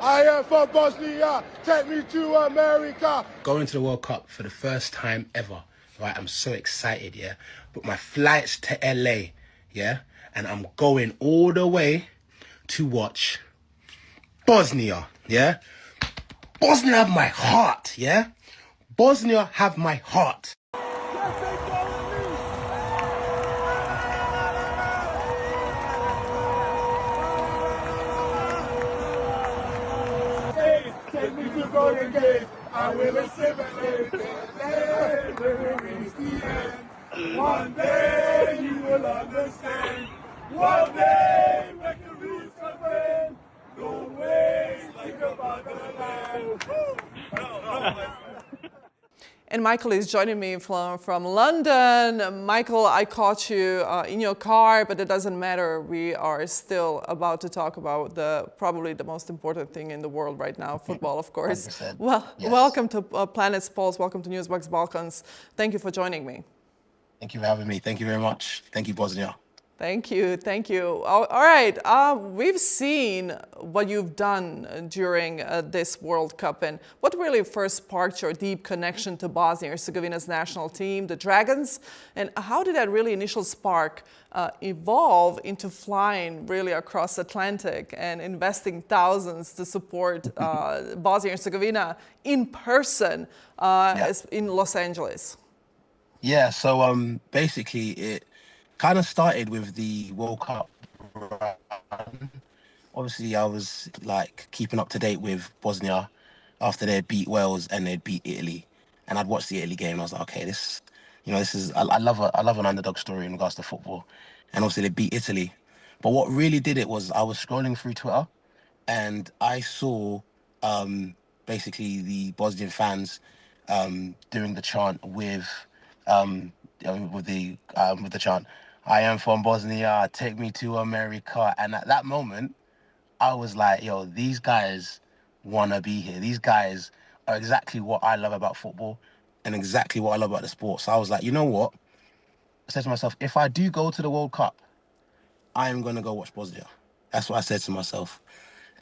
I am for Bosnia, take me to America. Going to the World Cup for the first time ever, right? I'm so excited, yeah? But my flight's to LA, yeah? And I'm going all the way to watch Bosnia, yeah? Bosnia have my heart, yeah? Bosnia have my heart. Take me to Golden Gate, I will assimilate. When we reach the end, one day you will understand. One day when the reach come in, no ways like a motherland. And Michael is joining me from London. Michael, I caught you in your car, but it doesn't matter. We are still about to talk about probably the most important thing in the world right now, football, of course. 100%. Well, yes. Welcome to Planet's Pulse. Welcome to Newsmax Balkans. Thank you for joining me. Thank you for having me. Thank you very much. Thank you, Bosnia. Thank you. Thank you. All right. We've seen what you've done during this World Cup, and what really first sparked your deep connection to Bosnia and Herzegovina's national team, the Dragons, and how did that really initial spark evolve into flying really across Atlantic and investing thousands to support Bosnia and Herzegovina in person in Los Angeles? Yeah, so basically it kind of started with the World Cup run. Obviously, I was like keeping up to date with Bosnia after they'd beat Wales and they'd beat Italy, and I'd watched the Italy game and I was like, okay, this is I love an underdog story in regards to football, and obviously they beat Italy. But what really did it was I was scrolling through Twitter, and I saw basically the Bosnian fans doing the chant with the chant, I am from Bosnia, take me to America. And at that moment, I was like, yo, these guys want to be here. These guys are exactly what I love about football and exactly what I love about the sport. So I was like, you know what? I said to myself, if I do go to the World Cup, I'm going to go watch Bosnia. That's what I said to myself.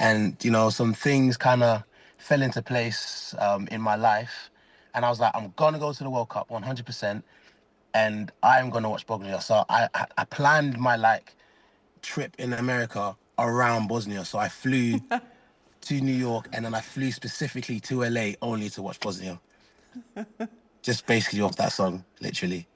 And, you know, some things kind of fell into place in my life. And I was like, I'm going to go to the World Cup 100%. And I'm going to watch Bosnia. So I planned my trip in America around Bosnia. So I flew to New York and then I flew specifically to LA only to watch Bosnia. Just basically off that song, literally.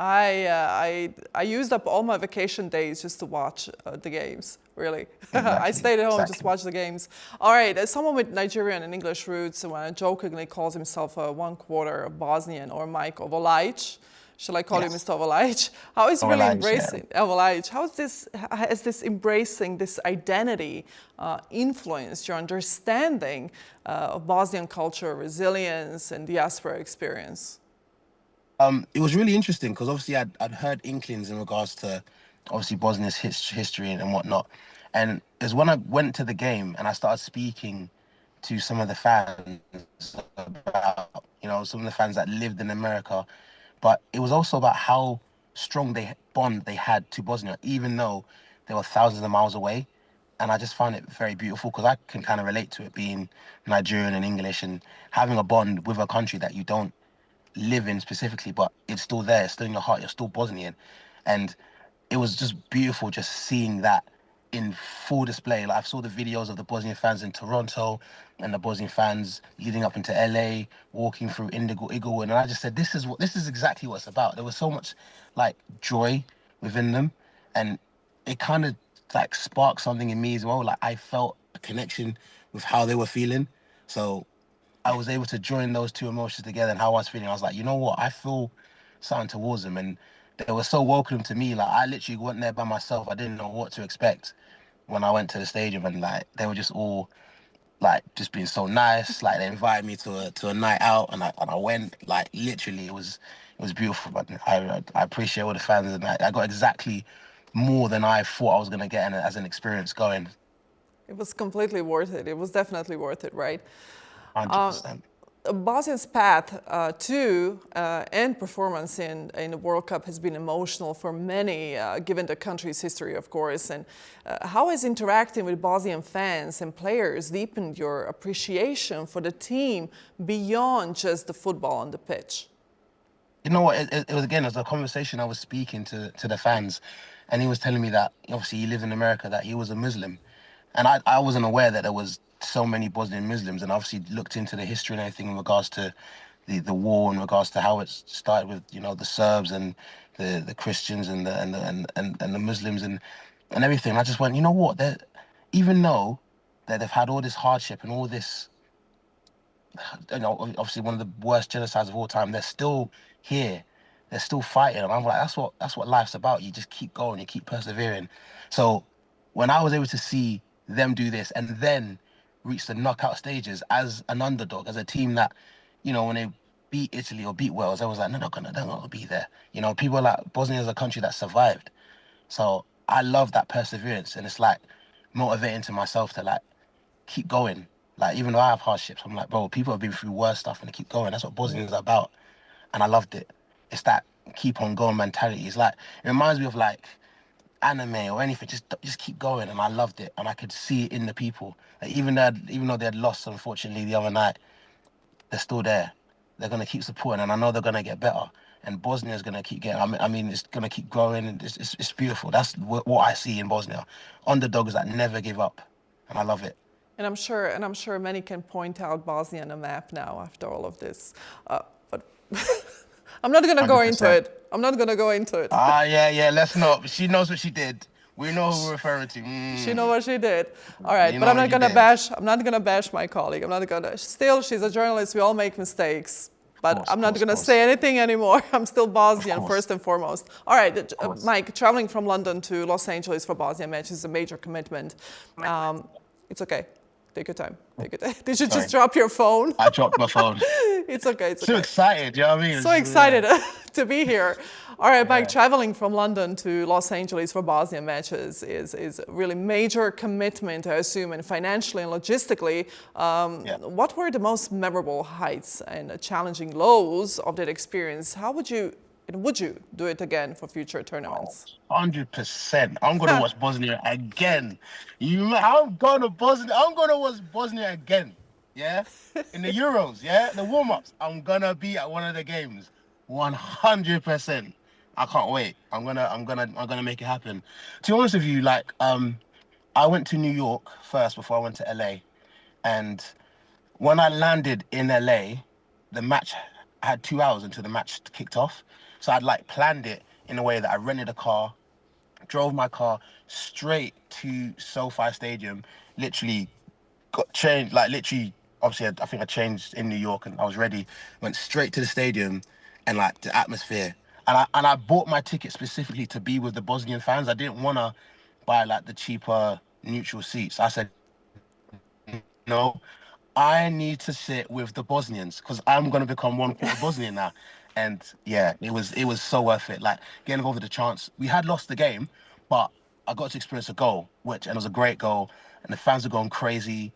I used up all my vacation days just to watch the games, really. Exactly. I stayed at home just Exactly. to watch the games. All right, as someone with Nigerian and English roots jokingly calls himself a one-quarter Bosnian or Mike Ovolajic. Shall I call you Yes. Mr. Ovolajic? How is really Ovolajic, embracing Ovolajic? How has this embracing this identity influenced your understanding of Bosnian culture, resilience, and diaspora experience? It was really interesting because obviously I'd heard inklings in regards to obviously Bosnia's history and whatnot. And it's when I went to the game and I started speaking to some of the fans about, some of the fans that lived in America. But it was also about how strong bond they had to Bosnia, even though they were thousands of miles away. And I just found it very beautiful because I can kind of relate to it being Nigerian and English and having a bond with a country that you don't live in specifically, but it's still there, it's still in your heart, you're still Bosnian. And it was just beautiful just seeing that in full display. Like I saw the videos of the Bosnian fans in Toronto and the Bosnian fans leading up into LA, walking through Inglewood, and I just said, this is exactly what it's about. There was so much like joy within them, and it kind of like sparked something in me as well. Like I felt a connection with how they were feeling. So I was able to join those two emotions together and how I was feeling. I was like, you know what? I feel something towards them. And they were so welcoming to me. Like, I literally went there by myself. I didn't know what to expect when I went to the stadium. And, like, they were just all, like, just being so nice. Like, they invited me to a night out. And I went, like, literally, it was beautiful. But I appreciate all the fans. And I got exactly more than I thought I was going to get as an experience going. It was completely worth it. It was definitely worth it, right? 100%. Bosnia's path to and performance in the World Cup has been emotional for many, given the country's history, of course. And how has interacting with Bosnian fans and players deepened your appreciation for the team beyond just the football on the pitch? You know what? It was a conversation I was speaking to the fans, and he was telling me that obviously he lived in America, that he was a Muslim, and I wasn't aware that there was so many Bosnian Muslims, and obviously looked into the history and everything in regards to the war, in regards to how it started with the Serbs and the Christians and the Muslims and everything. I just went, you know what? Even though that they've had all this hardship and all this, obviously one of the worst genocides of all time, they're still here. They're still fighting, and I'm like, that's what life's about. You just keep going, you keep persevering. So when I was able to see them do this and then reach the knockout stages as an underdog, as a team that, when they beat Italy or beat Wales, I was like, no, they're not gonna be there. People are like, Bosnia is a country that survived. So I love that perseverance, and it's like motivating to myself to like keep going. Like even though I have hardships, I'm like, bro, people have been through worse stuff and they keep going. That's what Bosnia is about, and I loved it. It's that keep on going mentality. It's like, it reminds me of like anime or anything, just keep going, and I loved it, and I could see it in the people. Like, even though they had lost, unfortunately, the other night, they're still there. They're gonna keep supporting, and I know they're gonna get better. And Bosnia is gonna keep getting. I mean, it's gonna keep growing, and it's beautiful. That's what I see in Bosnia. Underdogs that never give up, and I love it. And I'm sure many can point out Bosnia on a map now after all of this, but. I'm not going to go into it. I'm not going to go into it. Yeah, let's not. She knows what she did. We know who we're referring to. She knows what she did. All right, but I'm not going to bash my colleague. I'm not going to. Still, she's a journalist. We all make mistakes. But I'm not going to say anything anymore. I'm still Bosnian, first and foremost. All right, Mike, traveling from London to Los Angeles for Bosnia match is a major commitment. It's okay. Take your time. Did you just drop your phone? I dropped my phone. It's okay. So excited, you know what I mean? So excited to be here. All right, Mike, traveling from London to Los Angeles for Bosnia matches is really major commitment, I assume, and financially and logistically. What were the most memorable heights and challenging lows of that experience? How would you do it again for future tournaments? 100%. I'm going to watch Bosnia again. I'm going to watch Bosnia again. Yeah? In the Euros, yeah? The warm-ups. I'm going to be at one of the games. 100%. I can't wait. I'm gonna make it happen. To be honest with you, like, I went to New York first before I went to LA. And when I landed in LA, the match, I had 2 hours until the match kicked off. So I'd like planned it in a way that I rented a car, drove my car straight to SoFi Stadium, literally got changed, like literally, obviously I think I changed in New York and I was ready, went straight to the stadium and like the atmosphere. And I bought my ticket specifically to be with the Bosnian fans. I didn't want to buy like the cheaper neutral seats. I said, no, I need to sit with the Bosnians because I'm going to become one quarter Bosnian now. And yeah, it was so worth it. Like getting involved with the chants. We had lost the game, but I got to experience a goal, and it was a great goal. And the fans were going crazy.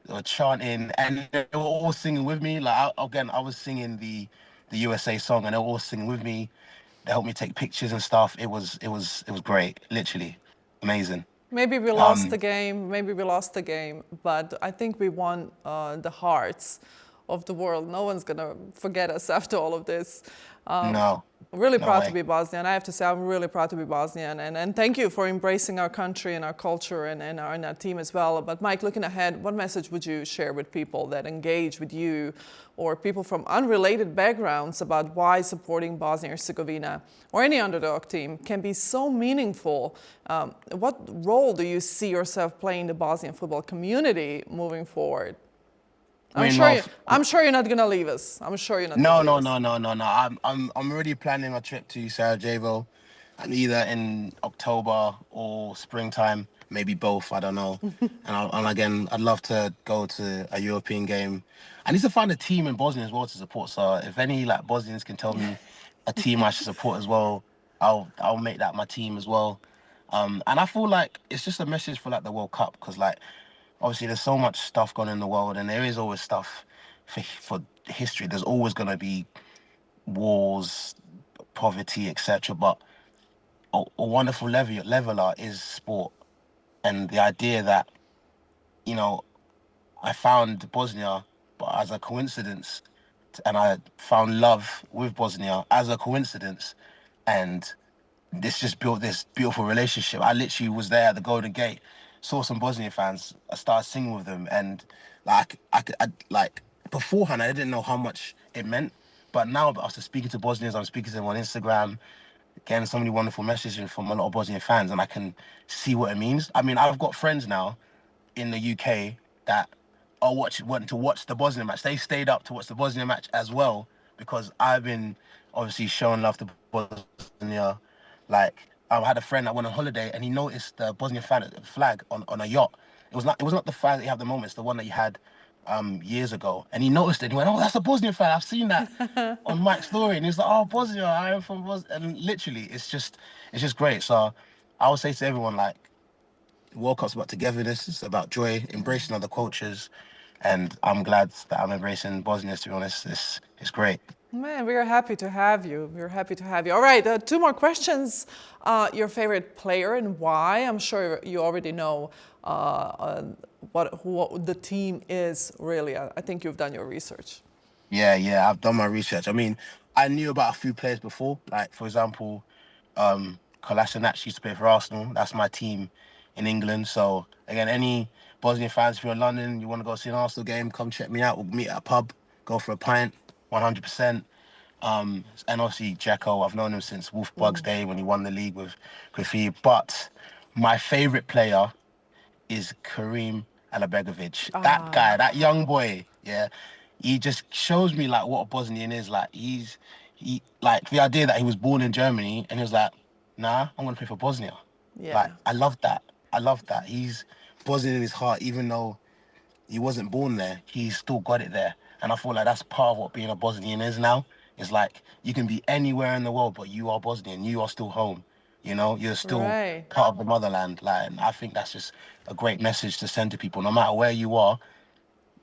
They were chanting, and they were all singing with me. Like I was singing the USA song, and they were all singing with me. They helped me take pictures and stuff. It was great, literally amazing. Maybe we lost the game, but I think we won the hearts of the world. No one's going to forget us after all of this. No. Really No proud way. to be Bosnian. I have to say, I'm really proud to be Bosnian. And thank you for embracing our country and our culture and our team as well. But Mike, looking ahead, what message would you share with people that engage with you or people from unrelated backgrounds about why supporting Bosnia and Herzegovina or any underdog team can be so meaningful? What role do you see yourself playing in the Bosnian football community moving forward? I'm sure you're not going to leave us. I'm sure you're not No. going to leave us. I'm already planning a trip to Sarajevo, and either in October or springtime, maybe both. I don't know. And again, I'd love to go to a European game. I need to find a team in Bosnia as well to support. So if any like Bosnians can tell me a team I should support as well, I'll make that my team as well. And I feel like it's just a message for like the World Cup because like obviously there's so much stuff going on in the world, and there is always stuff for history. There's always going to be wars, poverty, etc. But a wonderful leveler is sport, and the idea that I found Bosnia, but as a coincidence, and I found love with Bosnia as a coincidence, and this just built this beautiful relationship. I literally was there at the Golden Gate, saw some Bosnian fans. I started singing with them, and like like beforehand, I didn't know how much it meant. But now, after speaking to Bosnians, I'm speaking to them on Instagram, getting so many wonderful messages from a lot of Bosnian fans, and I can see what it means. I mean, I've got friends now in the UK that want to watch the Bosnian match. They stayed up to watch the Bosnian match as well because I've been obviously showing love to Bosnia. Like I had a friend that went on holiday and he noticed the Bosnian flag on a yacht. It was not the flag that you have at the moment. It's the one that you had years ago. And he noticed it. And he went, "Oh, that's a Bosnian flag. I've seen that on Mike's story." And he's like, "Oh, Bosnia. I am from Bosnia." And literally, it's just great. So I would say to everyone, like, the World Cup's about togetherness. It's about joy, embracing other cultures. And I'm glad that I'm embracing Bosnia, to be honest. It's great. Man, we are happy to have you. We're happy to have you. All right, two more questions. Your favorite player and why? I'm sure you already know what the team is, really. I think you've done your research. Yeah, I've done my research. I mean, I knew about a few players before. Like, for example, Kolasinac used to play for Arsenal. That's my team in England. So, again, any Bosnian fans, if you're in London, you want to go see an Arsenal game, come check me out. We'll meet at a pub, go for a pint, 100%. And obviously, Jacko, I've known him since Wolfsburg's day when he won the league with Graffiti. But my favourite player is Karim Alabegovic. That guy, that young boy, yeah, he just shows me like what a Bosnian is. Like he like the idea that he was born in Germany and he was like, nah, I'm gonna play for Bosnia. Yeah. Like I love that. He's Bosnian in his heart, even though he wasn't born there, he's still got it there. And I feel like that's part of what being a Bosnian is now. It's like you can be anywhere in the world, but you are Bosnian. You are still home. You know, you're still part of the motherland. Like, and I think that's just a great message to send to people. No matter where you are,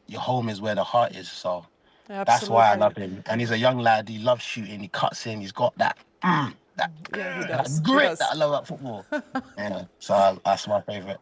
your home is where the heart is. So that's why I love him. And he's a young lad. He loves shooting. He cuts in. He's got that he does. grit that I love about football. Yeah, so that's my favorite.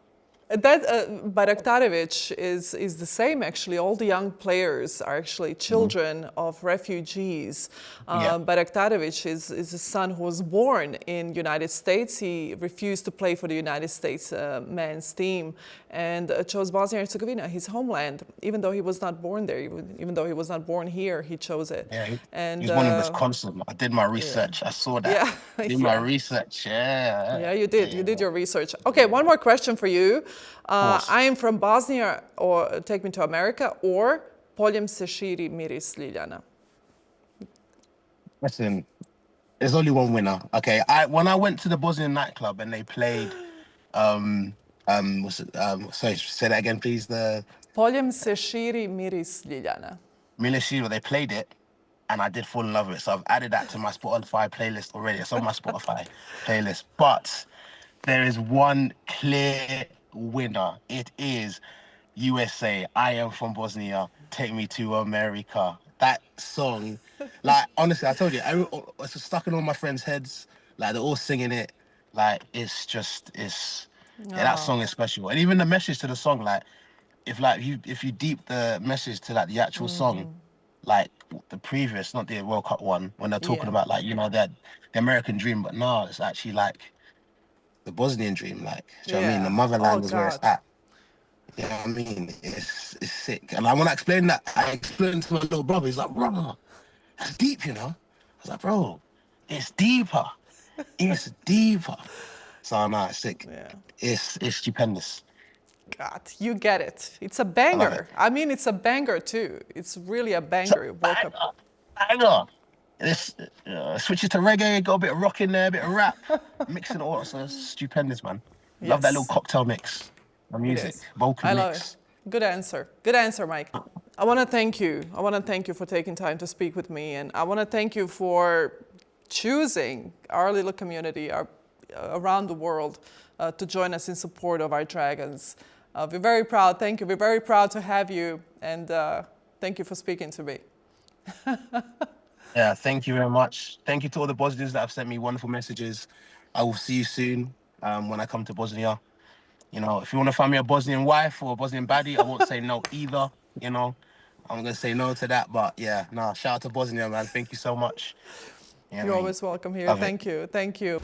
Bajraktarević is the same, actually. All the young players are actually children of refugees. Bajraktarević is a son who was born in United States. He refused to play for the United States men's team and chose Bosnia and Herzegovina, his homeland, even though he was not born there, even though he was not born here, he chose it. Yeah, and he's born in Wisconsin. I did my research. I saw that. Yeah. Did my research. Yeah, you did. You did your research. Okay, one more question for you. I am from Bosnia, or take me to America, or poljem se širi miris ljiljana. Listen, there's only one winner. Okay, when I went to the Bosnian nightclub and they played, sorry, say that again, please. The Poljem se širi miris ljiljana. Milishiro, they played it, and I did fall in love with it. So I've added that to my Spotify playlist already. It's on my Spotify playlist. But there is one clear winner. It is USA. I am from Bosnia. Take me to America. That song, like, honestly, I told you, it's stuck in all my friends' heads. Like, they're all singing it. Like, that song is special. And even the message to the song, like, if you deep the message to like the actual song, like the previous, not the World Cup one, when they're talking about like, you know, that the American dream, but no, it's actually like the Bosnian dream, like, do you know what I mean? The motherland is where it's at. You know what I mean? It's sick. And when I explained that, I explained to my little brother, he's like, bro, that's deep, you know? I was like, bro, it's deeper. It's deeper. So no, it's sick. Yeah. It's stupendous. God, you get it. It's a banger. I mean, it's a banger too. It's really a banger. Banger. This switches to reggae, got a bit of rock in there, a bit of rap, mixing it all. So it's stupendous, man. Yes. Love that little cocktail mix. The music, vocal mix. I love it. Good answer. Good answer, Mike. I want to thank you. I want to thank you for taking time to speak with me, and I want to thank you for choosing our little community around the world to join us in support of our dragons. We're very proud. Thank you. We're very proud to have you, and thank you for speaking to me. Yeah, thank you very much. Thank you to all the Bosnians that have sent me wonderful messages. I will see you soon when I come to Bosnia. You know, if you want to find me a Bosnian wife or a Bosnian baddie, I won't say no either. You know, I'm going to say no to that. But yeah, no, shout out to Bosnia, man. Thank you so much. You're always welcome here. Thank you. Thank you.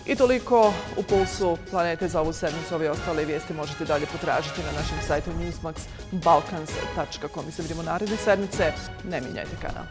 I toliko u Pulsu planete za ovu sedmicu. Ove ostale vijesti možete dalje potražiti na našem sajtu Newsmax balkans.com. Mi se vidimo naredne sedmice. Ne mijenjajte kanal.